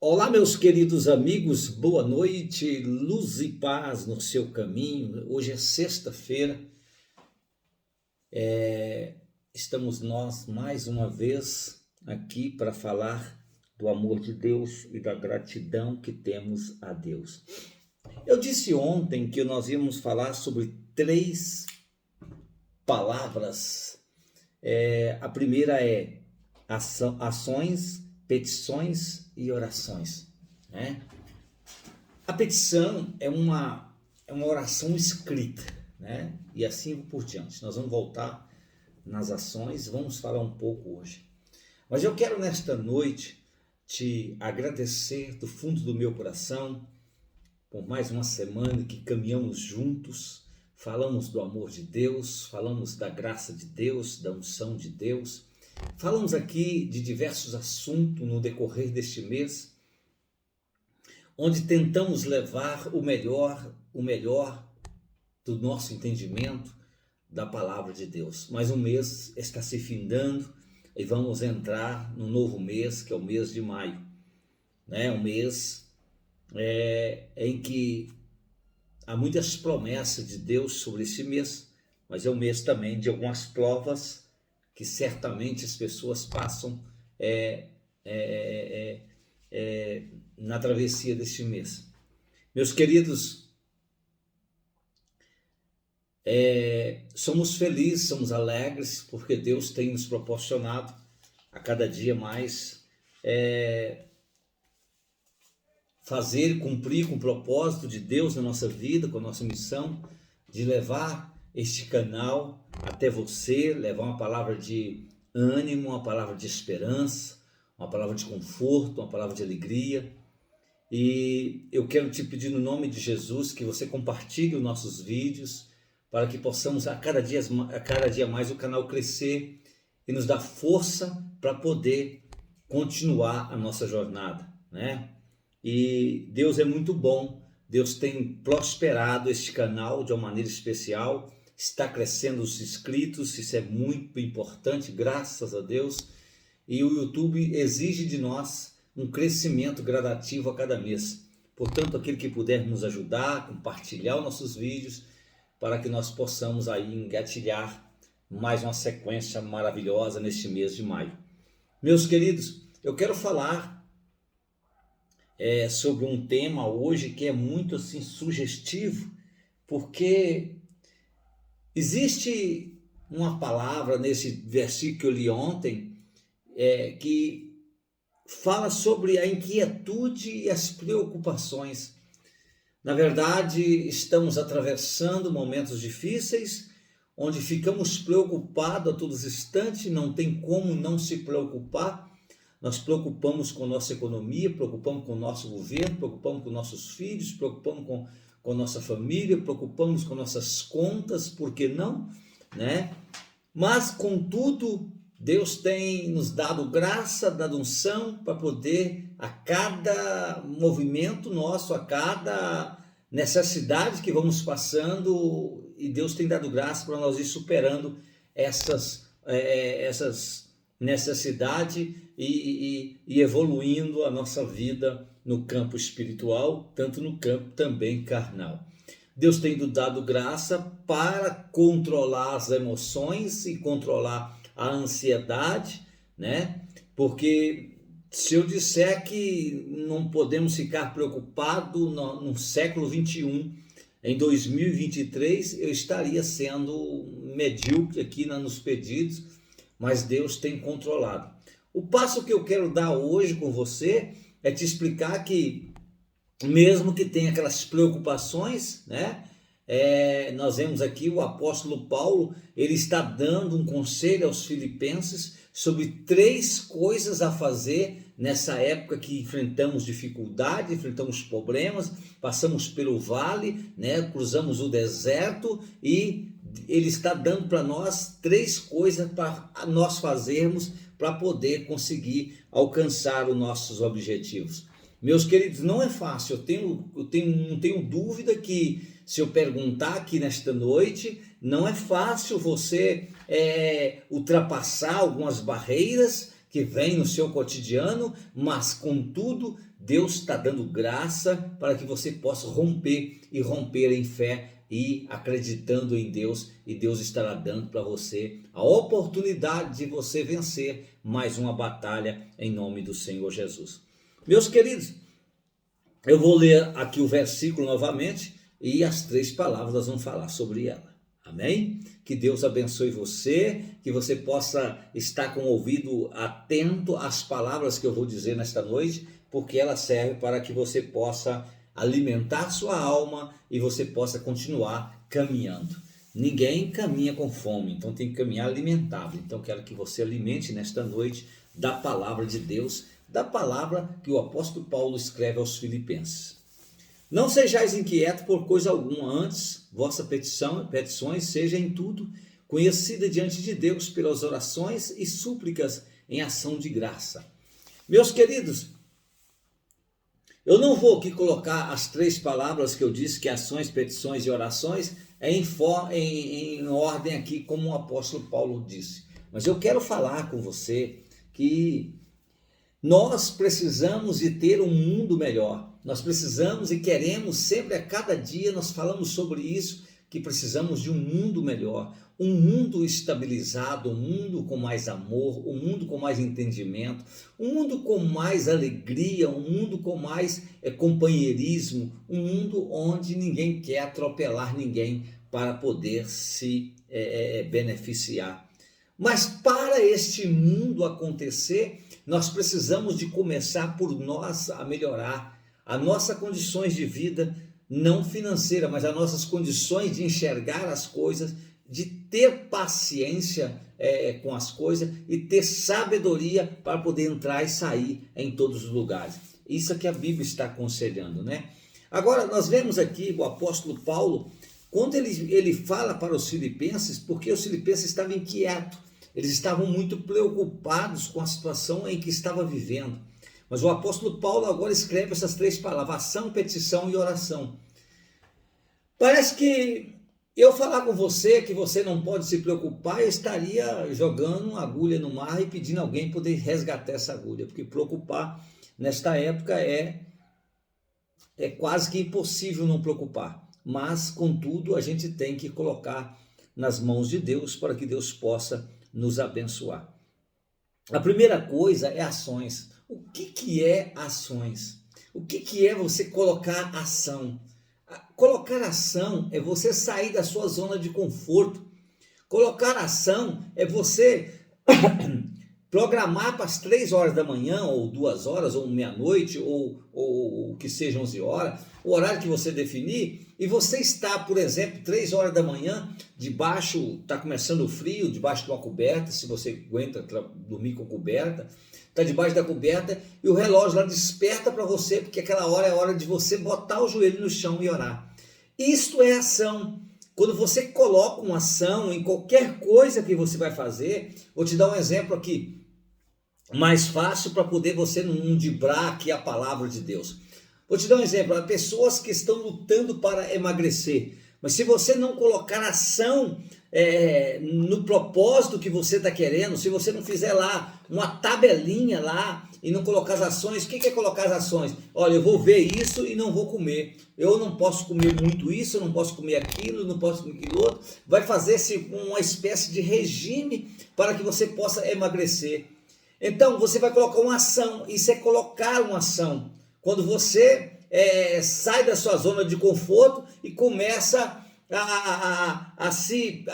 Olá, meus queridos amigos, boa noite, luz e paz no seu caminho. Hoje é sexta-feira, estamos nós mais uma vez aqui para falar do amor de Deus e da gratidão que temos a Deus. Eu disse ontem que nós íamos falar sobre três palavras. A primeira é ações, petições e orações, né? A petição é uma oração escrita, né? E assim por diante. Nós vamos voltar nas ações, vamos falar um pouco hoje. Mas eu quero nesta noite te agradecer do fundo do meu coração por mais uma semana que caminhamos juntos, falamos do amor de Deus, falamos da graça de Deus, da unção de Deus. Falamos aqui de diversos assuntos no decorrer deste mês, onde tentamos levar o melhor do nosso entendimento da palavra de Deus. Mas o mês está se findando e vamos entrar no novo mês, que é o mês de maio, né? Um mês em que há muitas promessas de Deus sobre esse mês, mas é um mês também de algumas provas que certamente as pessoas passam na travessia deste mês. Meus queridos, somos felizes, somos alegres, porque Deus tem nos proporcionado a cada dia mais fazer, cumprir com o propósito de Deus na nossa vida, com a nossa missão de levar este canal até você, levar uma palavra de ânimo, uma palavra de esperança, uma palavra de conforto, uma palavra de alegria. E eu quero te pedir no nome de Jesus que você compartilhe os nossos vídeos para que possamos a cada dia mais o canal crescer e nos dar força para poder continuar a nossa jornada, né? E Deus é muito bom, Deus tem prosperado este canal de uma maneira especial, está crescendo os inscritos, isso é muito importante, graças a Deus. E o YouTube exige de nós um crescimento gradativo a cada mês. Portanto, aquele que puder nos ajudar, compartilhar os nossos vídeos, para que nós possamos aí engatilhar mais uma sequência maravilhosa neste mês de maio. Meus queridos, eu quero falar sobre um tema hoje que é muito assim sugestivo, porque existe uma palavra nesse versículo que eu li ontem, que fala sobre a inquietude e as preocupações. Na verdade, estamos atravessando momentos difíceis, onde ficamos preocupados a todos os instantes, não tem como não se preocupar. Nós preocupamos com a nossa economia, preocupamos com o nosso governo, preocupamos com nossos filhos, preocupamos com nossa família, preocupamos com nossas contas, por que não, né? Mas, contudo, Deus tem nos dado graça, dado unção para poder, a cada movimento nosso, a cada necessidade que vamos passando, e Deus tem dado graça para nós ir superando essas necessidades e evoluindo a nossa vida no campo espiritual, tanto no campo também carnal. Deus tem nos dado graça para controlar as emoções e controlar a ansiedade, né? Porque se eu disser que não podemos ficar preocupados no século 21, em 2023, eu estaria sendo medíocre aqui nos pedidos, mas Deus tem controlado. O passo que eu quero dar hoje com você é te explicar que, mesmo que tenha aquelas preocupações, né? Nós vemos aqui o apóstolo Paulo, ele está dando um conselho aos filipenses sobre três coisas a fazer nessa época que enfrentamos dificuldade, enfrentamos problemas, passamos pelo vale, né? Cruzamos o deserto, e ele está dando para nós três coisas para nós fazermos para poder conseguir alcançar os nossos objetivos. Meus queridos, não é fácil, não tenho dúvida que, se eu perguntar aqui nesta noite, não é fácil você ultrapassar algumas barreiras que vêm no seu cotidiano, mas contudo, Deus está dando graça para que você possa romper e romper em fé e acreditando em Deus, e Deus estará dando para você a oportunidade de você vencer mais uma batalha em nome do Senhor Jesus. Meus queridos, eu vou ler aqui o versículo novamente e as 3 palavras nós vamos falar sobre ela. Amém? Que Deus abençoe você, que você possa estar com o ouvido atento às palavras que eu vou dizer nesta noite, porque ela serve para que você possa alimentar sua alma e você possa continuar caminhando. Ninguém caminha com fome, então tem que caminhar alimentado. Então quero que você alimente nesta noite da palavra de Deus, da palavra que o apóstolo Paulo escreve aos Filipenses. Não sejais inquietos por coisa alguma, antes vossa petições seja em tudo conhecida diante de Deus pelas orações e súplicas em ação de graça. Meus queridos, eu não vou aqui colocar as 3 palavras que eu disse, que ações, petições e orações, em ordem aqui, como o apóstolo Paulo disse. Mas eu quero falar com você que nós precisamos de ter um mundo melhor. Nós precisamos e queremos sempre, a cada dia, nós falamos sobre isso, que precisamos de um mundo melhor, um mundo estabilizado, um mundo com mais amor, um mundo com mais entendimento, um mundo com mais alegria, um mundo com mais companheirismo, um mundo onde ninguém quer atropelar ninguém para poder se beneficiar. Mas para este mundo acontecer, nós precisamos de começar por nós a melhorar as nossas condições de vida, não financeira, mas as nossas condições de enxergar as coisas, de ter paciência com as coisas e ter sabedoria para poder entrar e sair em todos os lugares. Isso é que a Bíblia está aconselhando, né? Agora, nós vemos aqui o apóstolo Paulo, quando ele fala para os filipenses, porque os filipenses estavam inquietos, eles estavam muito preocupados com a situação em que estava vivendo. Mas o apóstolo Paulo agora escreve essas 3 palavras, ação, petição e oração. Parece que eu falar com você que você não pode se preocupar, eu estaria jogando uma agulha no mar e pedindo a alguém poder resgatar essa agulha, porque preocupar nesta época é quase que impossível não preocupar. Mas, contudo, a gente tem que colocar nas mãos de Deus para que Deus possa nos abençoar. A primeira coisa é ações. O que é ações? O que é você colocar ação? Colocar ação é você sair da sua zona de conforto. Colocar ação é você programar para as 3 horas da manhã, ou 2 horas, ou meia-noite, ou que seja 11 horas, o horário que você definir, e você está, por exemplo, 3 horas da manhã, está começando o frio, debaixo de uma coberta, se você aguenta dormir com coberta, está debaixo da coberta, e o relógio lá desperta para você, porque aquela hora é a hora de você botar o joelho no chão e orar. Isto é ação. Quando você coloca uma ação em qualquer coisa que você vai fazer, vou te dar um exemplo aqui, mais fácil para poder você não dibrar aqui a palavra de Deus. Vou te dar um exemplo, há pessoas que estão lutando para emagrecer, mas se você não colocar ação no propósito que você está querendo, se você não fizer lá uma tabelinha lá e não colocar as ações, o que é colocar as ações? Olha, eu vou ver isso e não vou comer, eu não posso comer muito isso, eu não posso comer aquilo, não posso comer aquilo outro, vai fazer-se uma espécie de regime para que você possa emagrecer. Então você vai colocar uma ação, isso é colocar uma ação, quando você sai da sua zona de conforto e começa a se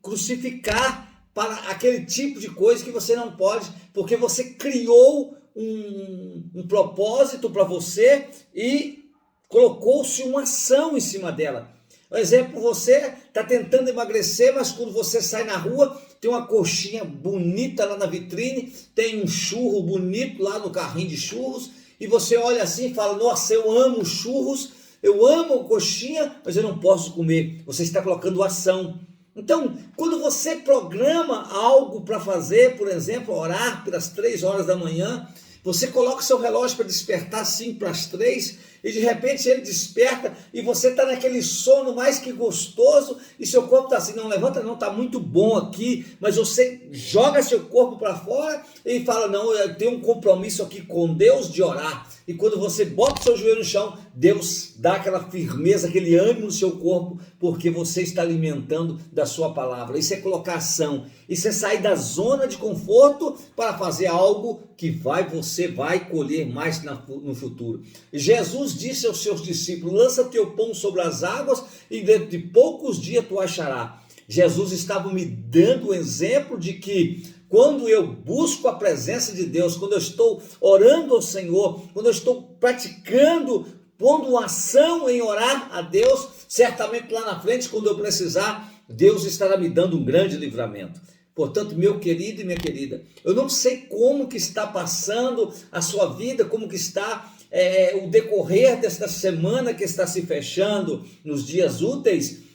crucificar para aquele tipo de coisa que você não pode, porque você criou um propósito para você e colocou-se uma ação em cima dela. Por exemplo, você está tentando emagrecer, mas quando você sai na rua, tem uma coxinha bonita lá na vitrine, tem um churro bonito lá no carrinho de churros, e você olha assim e fala, nossa, eu amo churros, eu amo coxinha, mas eu não posso comer. Você está colocando ação. Então, quando você programa algo para fazer, por exemplo, orar pelas 3 horas da manhã, você coloca o seu relógio para despertar 5 para as 3, e de repente ele desperta e você está naquele sono mais que gostoso e seu corpo está assim, não levanta não, está muito bom aqui, mas você joga seu corpo para fora e fala, não, eu tenho um compromisso aqui com Deus de orar. E quando você bota o seu joelho no chão, Deus dá aquela firmeza, aquele ânimo no seu corpo, porque você está alimentando da sua palavra. Isso é colocar ação, isso é sair da zona de conforto para fazer algo que você vai colher mais no futuro. Jesus disse aos seus discípulos, lança teu pão sobre as águas e dentro de poucos dias tu acharás. Jesus estava me dando o exemplo de que quando eu busco a presença de Deus, quando eu estou orando ao Senhor, quando eu estou praticando, pondo uma ação em orar a Deus, certamente lá na frente, quando eu precisar, Deus estará me dando um grande livramento. Portanto, meu querido e minha querida, eu não sei como que está passando a sua vida, como que está o decorrer desta semana que está se fechando nos dias úteis,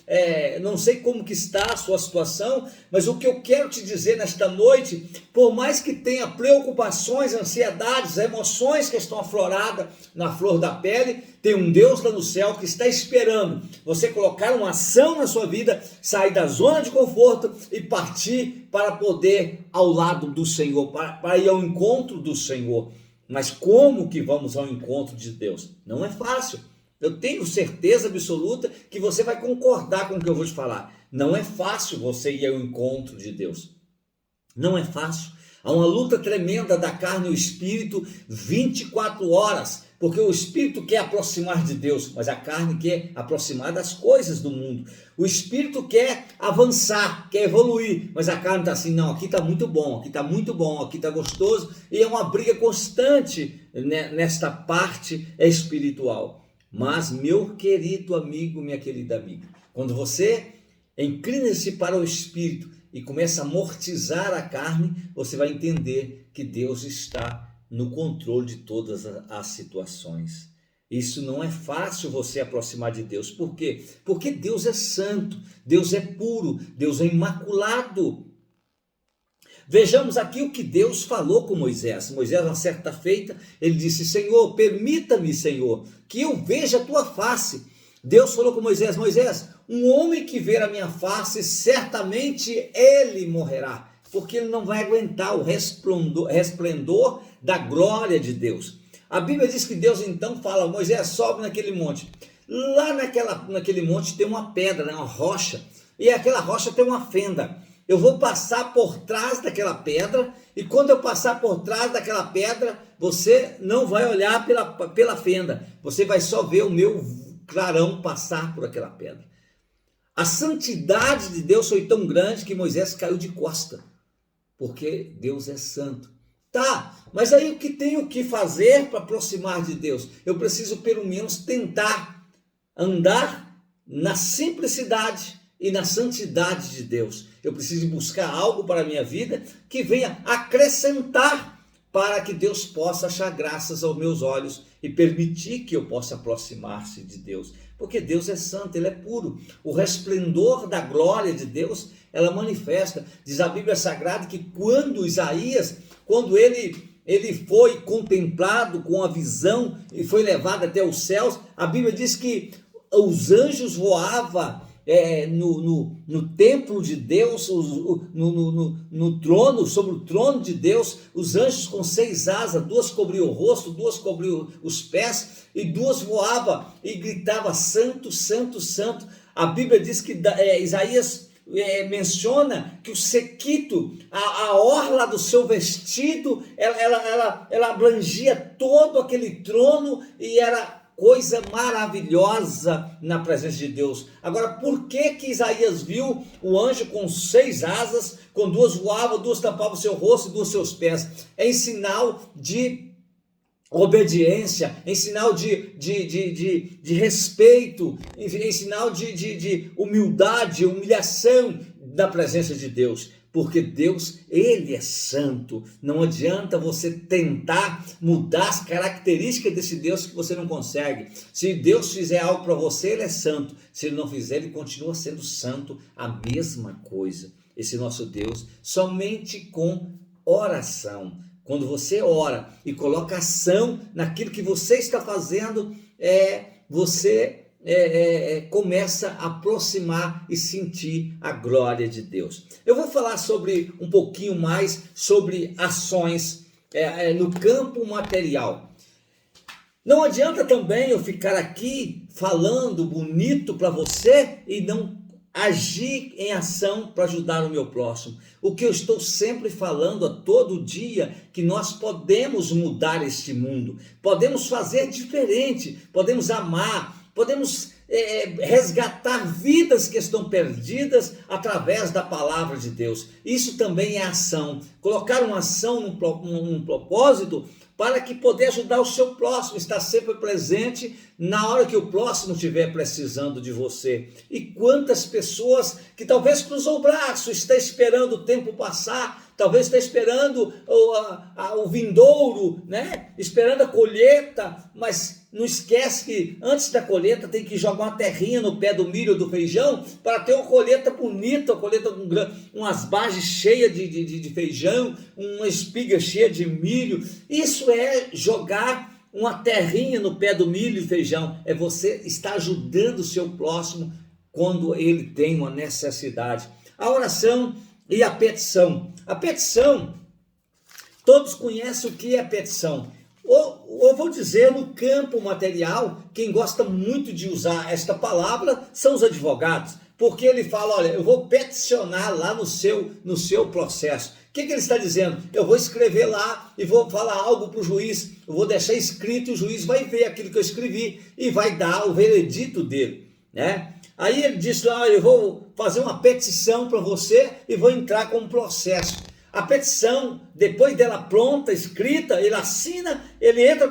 não sei como que está a sua situação, mas o que eu quero te dizer nesta noite, por mais que tenha preocupações, ansiedades, emoções que estão afloradas na flor da pele, tem um Deus lá no céu que está esperando você colocar uma ação na sua vida, sair da zona de conforto e partir para poder ao lado do Senhor, para ir ao encontro do Senhor. Mas como que vamos ao encontro de Deus? Não é fácil. Eu tenho certeza absoluta que você vai concordar com o que eu vou te falar. Não é fácil você ir ao encontro de Deus. Não é fácil. Há uma luta tremenda da carne e o espírito 24 horas, porque o espírito quer aproximar de Deus, mas a carne quer aproximar das coisas do mundo. O espírito quer avançar, quer evoluir, mas a carne está assim, não, aqui está muito bom, aqui está muito bom, aqui está gostoso, e é uma briga constante nesta parte espiritual. Mas, meu querido amigo, minha querida amiga, quando você inclina-se para o Espírito e começa a amortizar a carne, você vai entender que Deus está no controle de todas as situações. Isso não é fácil você aproximar de Deus. Por quê? Porque Deus é santo, Deus é puro, Deus é imaculado. Vejamos aqui o que Deus falou com Moisés. Moisés, uma certa feita, ele disse, Senhor, permita-me, Senhor, que eu veja a tua face. Deus falou com Moisés, Moisés, um homem que ver a minha face, certamente ele morrerá, porque ele não vai aguentar o resplendor da glória de Deus. A Bíblia diz que Deus então fala, Moisés, sobe naquele monte. Lá naquele monte tem uma pedra, uma rocha, e aquela rocha tem uma fenda. Eu vou passar por trás daquela pedra, e quando eu passar por trás daquela pedra, você não vai olhar pela fenda, você vai só ver o meu clarão passar por aquela pedra. A santidade de Deus foi tão grande que Moisés caiu de costa, porque Deus é santo. Tá, mas aí o que tenho que fazer para aproximar de Deus? Eu preciso pelo menos tentar andar na simplicidade e na santidade de Deus. Eu preciso buscar algo para a minha vida que venha acrescentar para que Deus possa achar graças aos meus olhos e permitir que eu possa aproximar-se de Deus. Porque Deus é santo, Ele é puro. O resplendor da glória de Deus, ela manifesta. Diz a Bíblia Sagrada que quando Isaías, quando ele foi contemplado com a visão e foi levado até os céus, a Bíblia diz que os anjos voavam no templo de Deus, no trono, sobre o trono de Deus, os anjos com 6 asas, 2 cobriam o rosto, 2 cobriam os pés, e 2 voavam e gritavam, santo, santo, santo. A Bíblia diz que Isaías menciona que o sequito, a orla do seu vestido, ela abrangia todo aquele trono e era coisa maravilhosa na presença de Deus. Agora, por que Isaías viu o anjo com 6 asas, com 2 voavam, 2 tampavam o seu rosto e 2 seus pés? É em sinal de obediência, em sinal de respeito, em sinal de humildade, humilhação da presença de Deus. Porque Deus, Ele é santo. Não adianta você tentar mudar as características desse Deus que você não consegue. Se Deus fizer algo para você, Ele é santo. Se Ele não fizer, Ele continua sendo santo. A mesma coisa. Esse nosso Deus, somente com oração. Quando você ora e coloca ação naquilo que você está fazendo, você começa a aproximar e sentir a glória de Deus. Eu vou falar sobre um pouquinho mais sobre ações no campo material. Não adianta também eu ficar aqui falando bonito para você e não agir em ação para ajudar o meu próximo. O que eu estou sempre falando a todo dia, que nós podemos mudar este mundo, podemos fazer diferente, podemos amar, podemos resgatar vidas que estão perdidas através da palavra de Deus. Isso também é ação. Colocar uma ação num propósito para que poder ajudar o seu próximo, estar sempre presente na hora que o próximo estiver precisando de você. E quantas pessoas que talvez cruzou o braço, está esperando o tempo passar, talvez está esperando o vindouro, né? Esperando a colheita, mas não esquece que antes da colheita tem que jogar uma terrinha no pé do milho ou do feijão para ter uma colheita bonita, uma colheita com umas bases cheias de feijão, uma espiga cheia de milho. Isso é jogar uma terrinha no pé do milho e feijão, é você estar ajudando o seu próximo quando ele tem uma necessidade. A oração e a petição. A petição, todos conhecem o que é petição. Ou vou dizer, no campo material, quem gosta muito de usar esta palavra são os advogados, porque ele fala, olha, eu vou peticionar lá no seu processo. O que ele está dizendo? Eu vou escrever lá e vou falar algo para o juiz, eu vou deixar escrito e o juiz vai ver aquilo que eu escrevi e vai dar o veredito dele, né? Aí ele diz lá, eu vou fazer uma petição para você e vou entrar com um processo. A petição, depois dela pronta, escrita, ele assina, ele entra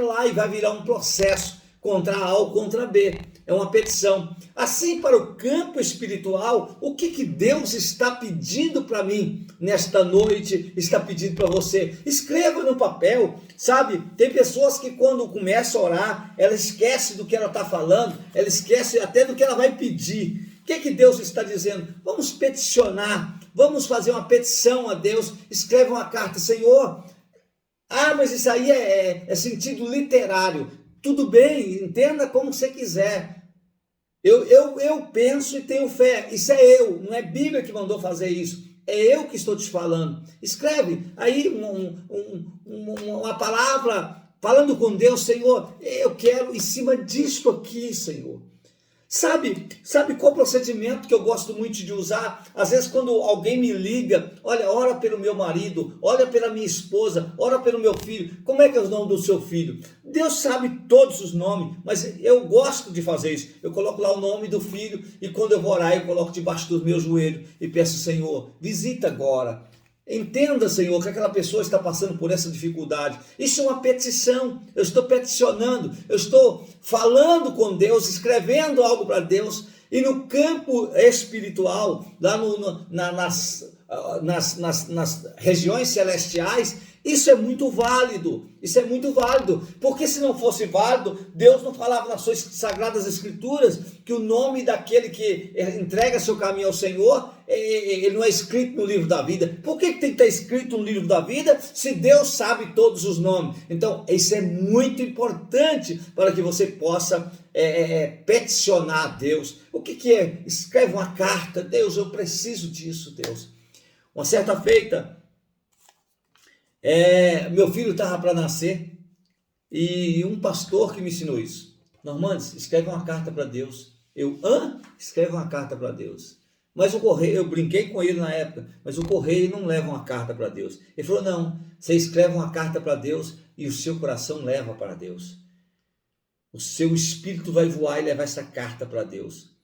lá e vai virar um processo contra A ou contra B. É uma petição. Assim, para o campo espiritual, o que Deus está pedindo para mim nesta noite, está pedindo para você? Escreva no papel, sabe? Tem pessoas que quando começa a orar, ela esquece do que ela está falando, ela esquece até do que ela vai pedir. O que Deus está dizendo? Vamos peticionar, vamos fazer uma petição a Deus, escreve uma carta, Senhor, mas isso aí é sentido literário. Tudo bem, entenda como você quiser. Eu penso e tenho fé. Isso é eu, não é Bíblia que mandou fazer isso. É eu que estou te falando. Escreve aí uma palavra falando com Deus, Senhor, eu quero em cima disso aqui, Senhor. Sabe qual procedimento que eu gosto muito de usar? Às vezes quando alguém me liga, olha, ora pelo meu marido, ora pela minha esposa, ora pelo meu filho. Como é que é o nome do seu filho? Deus sabe todos os nomes, mas eu gosto de fazer isso. Eu coloco lá o nome do filho e quando eu vou orar, eu coloco debaixo dos meus joelhos e peço, Senhor, visita agora. Entenda, Senhor, que aquela pessoa está passando por essa dificuldade. Isso é uma petição. Eu estou peticionando, eu estou falando com Deus, escrevendo algo para Deus. E no campo espiritual, lá nas regiões celestiais, isso é muito válido. Isso é muito válido. Porque se não fosse válido, Deus não falava nas suas sagradas escrituras que o nome daquele que entrega seu caminho ao Senhor, ele não é escrito no livro da vida. Por que tem que estar escrito no livro da vida se Deus sabe todos os nomes? Então, isso é muito importante para que você possa peticionar a Deus. O que é? Escreve uma carta. Deus, eu preciso disso, Deus. Uma certa feita, meu filho estava para nascer e um pastor que me ensinou isso. Normandes, escreve uma carta para Deus. Escreve uma carta para Deus. Mas o correio, eu brinquei com ele na época, mas o correio não leva uma carta para Deus. Ele falou, não, você escreve uma carta para Deus e o seu coração leva para Deus. O seu espírito vai voar e levar essa carta para Deus.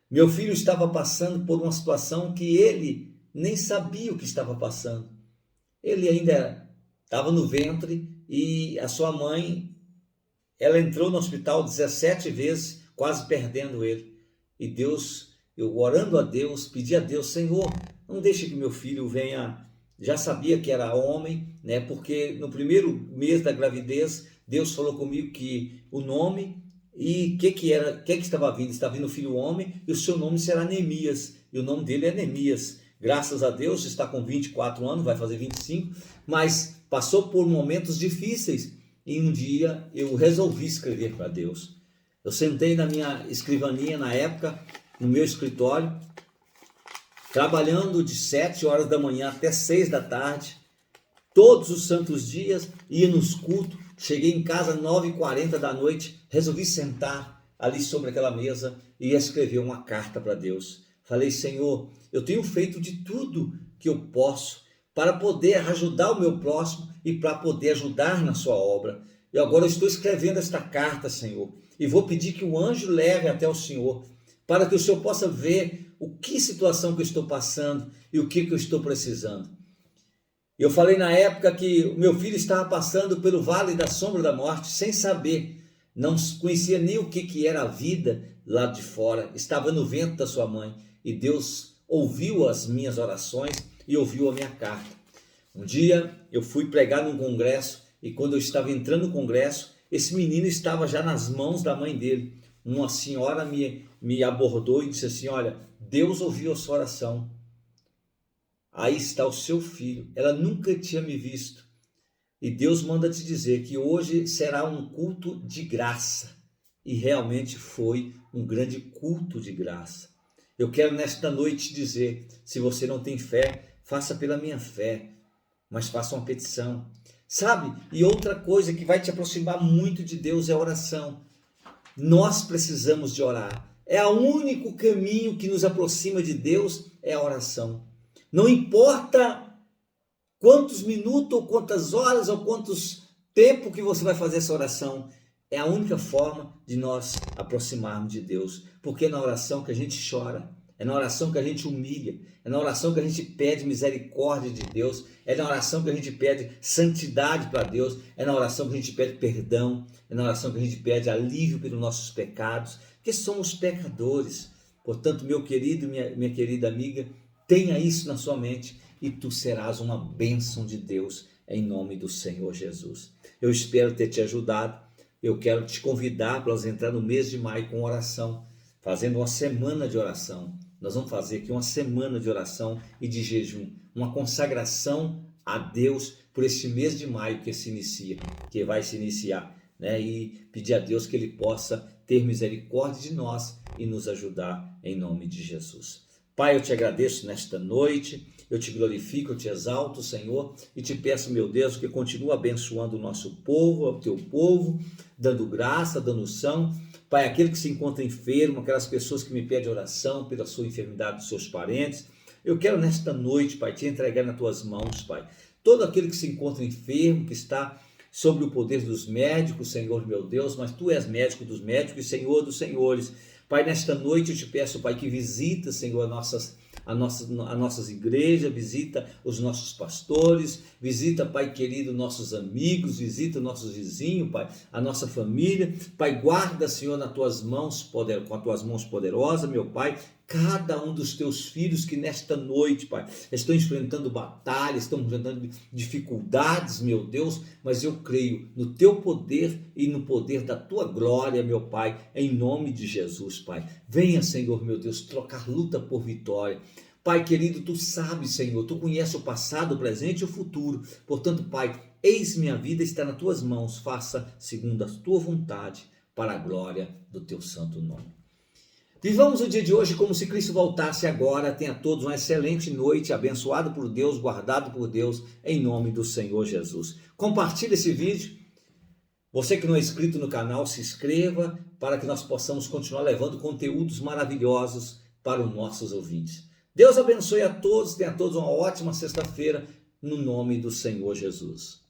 Meu filho estava passando por uma situação que ele nem sabia o que estava passando. Ele ainda estava no ventre e a sua mãe, ela entrou no hospital 17 vezes, quase perdendo ele. E Deus, eu orando a Deus, pedi a Deus, Senhor, não deixe que meu filho venha, já sabia que era homem, né? Porque no primeiro mês da gravidez, Deus falou comigo que o nome e o que estava vindo? Estava vindo o filho homem e o seu nome será Neemias, e o nome dele é Neemias. Graças a Deus, está com 24 anos, vai fazer 25, mas passou por momentos difíceis e um dia eu resolvi escrever para Deus. Eu sentei na minha escrivaninha na época, no meu escritório, trabalhando de 7 horas da manhã até 6 da tarde, todos os santos dias, ia nos cultos, cheguei em casa às 9h40 da noite, resolvi sentar ali sobre aquela mesa e escrever uma carta para Deus. Falei, Senhor, eu tenho feito de tudo que eu posso para poder ajudar o meu próximo e para poder ajudar na sua obra. E agora eu estou escrevendo esta carta, Senhor, e vou pedir que o anjo leve até o Senhor, para que o Senhor possa ver o que situação que eu estou passando e o que eu estou precisando. Eu falei na época que o meu filho estava passando pelo vale da sombra da morte, sem saber, não conhecia nem o que era a vida lá de fora, estava no ventre da sua mãe, e Deus ouviu as minhas orações e ouviu a minha carta. Um dia eu fui pregar num congresso, e quando eu estava entrando no congresso, esse menino estava já nas mãos da mãe dele. Uma senhora me abordou e disse assim, olha, Deus ouviu a sua oração. Aí está o seu filho. Ela nunca tinha me visto. E Deus manda te dizer que hoje será um culto de graça. E realmente foi um grande culto de graça. Eu quero nesta noite te dizer, se você não tem fé, faça pela minha fé, mas faça uma petição. Sabe? E outra coisa que vai te aproximar muito de Deus é a oração. Nós precisamos de orar. É o único caminho que nos aproxima de Deus, é a oração. Não importa quantos minutos, ou quantas horas, ou quantos tempo que você vai fazer essa oração, é a única forma de nós aproximarmos de Deus, porque é na oração que a gente chora, é na oração que a gente humilha, é na oração que a gente pede misericórdia de Deus, é na oração que a gente pede santidade para Deus, é na oração que a gente pede perdão, é na oração que a gente pede alívio pelos nossos pecados, porque somos pecadores. Portanto, meu querido, minha querida amiga, tenha isso na sua mente e tu serás uma bênção de Deus em nome do Senhor Jesus. Eu espero ter te ajudado. Eu quero te convidar para nós entrar no mês de maio com oração, fazendo uma semana de oração. Nós vamos fazer aqui uma semana de oração e de jejum, uma consagração a Deus por este mês de maio que vai se iniciar, né? E pedir a Deus que Ele possa ter misericórdia de nós e nos ajudar em nome de Jesus. Pai, eu te agradeço nesta noite, eu te glorifico, eu te exalto, Senhor, e te peço, meu Deus, que continue abençoando o nosso povo, o teu povo, dando graça, dando unção. Pai, aquele que se encontra enfermo, aquelas pessoas que me pedem oração pela sua enfermidade dos seus parentes, eu quero nesta noite, Pai, te entregar nas tuas mãos, Pai. Todo aquele que se encontra enfermo, que está sob o poder dos médicos, Senhor meu Deus, mas tu és médico dos médicos e Senhor dos senhores. Pai, nesta noite eu te peço, Pai, que visita, Senhor, as nossas igrejas, visita os nossos pastores, visita, Pai querido, nossos amigos, visita nossos vizinhos, Pai, a nossa família. Pai, guarda, Senhor, com as tuas mãos poderosas, meu Pai, cada um dos teus filhos que nesta noite, Pai, estão enfrentando batalhas, estão enfrentando dificuldades, meu Deus, mas eu creio no teu poder e no poder da tua glória, meu Pai, em nome de Jesus, Pai. Venha, Senhor, meu Deus, trocar luta por vitória. Pai querido, tu sabes, Senhor, tu conheces o passado, o presente e o futuro. Portanto, Pai, eis minha vida está nas tuas mãos, faça segundo a tua vontade, para a glória do teu santo nome. Vivamos o dia de hoje como se Cristo voltasse agora. Tenha todos uma excelente noite, abençoado por Deus, guardado por Deus, em nome do Senhor Jesus. Compartilhe esse vídeo. Você que não é inscrito no canal, se inscreva para que nós possamos continuar levando conteúdos maravilhosos para os nossos ouvintes. Deus abençoe a todos, tenha a todos uma ótima sexta-feira, no nome do Senhor Jesus.